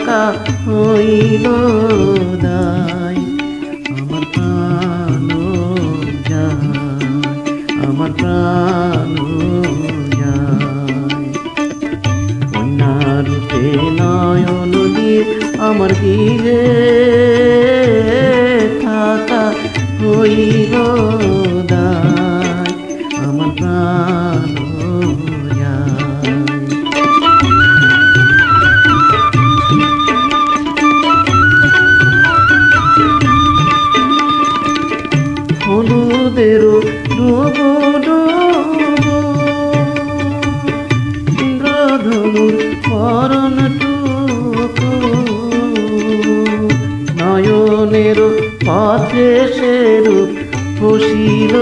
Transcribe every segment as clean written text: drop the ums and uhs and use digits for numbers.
থাকা হইল দায়। আমার প্রাণ যায়, আমার প্রাণ যায়। কন্যারূপে নয়ন দিয়ে আমার গৃহে থাকা হইল দায়। আমার প্রাণ যায়। হলুদেরও ডুবো ডুবো ইন্দ্রধনুর পরনটুকু, নয়নেরও পথে সেরূপ বসিল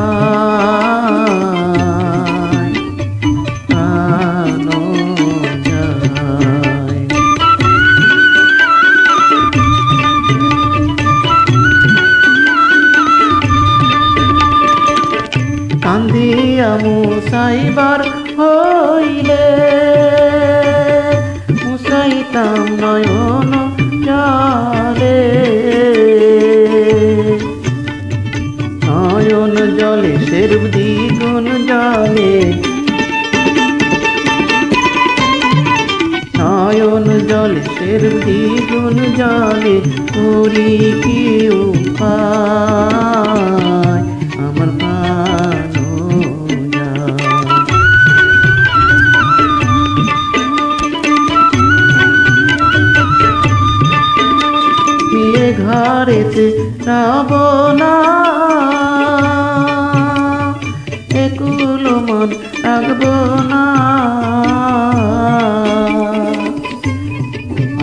আয়, প্রাণ যায়। কান্দিয়া মুসাইবার হইলে মুসাইতাম নয়ন জলে, নয়ন জলে সেরূপ দ্বিগুণ জলে, নয়ন জলে সেরূপ দ্বিগুণ জলে করি কি উপায়। আমার প্রাণ যায়। বিয়ে ঘরেতে রব না, একুল মন রাখব না।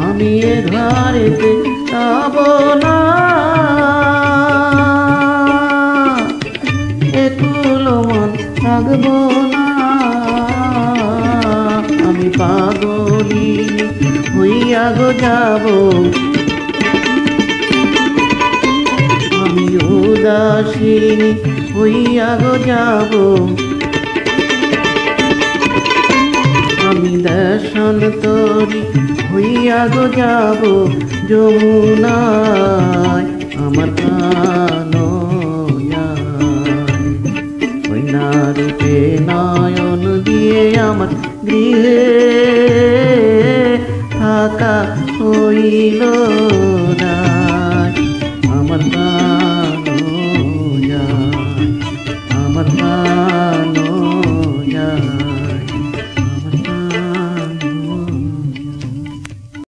আমি এ ঘরেতে রব না, একুল মন রাখব না। আমি পাগলি হইয়া গো যাব, আমি উদাসীনী হইয়া গো যাব। আমি দেশান্তরী হইয়া গো যাব যমুনায়। আমার প্রাণ যায়। কন্যারূপে নয়ন দিয়ে আমার গৃহে থাকা হইল দায়। আমার প্রাণ যায়, আমার প্রাণ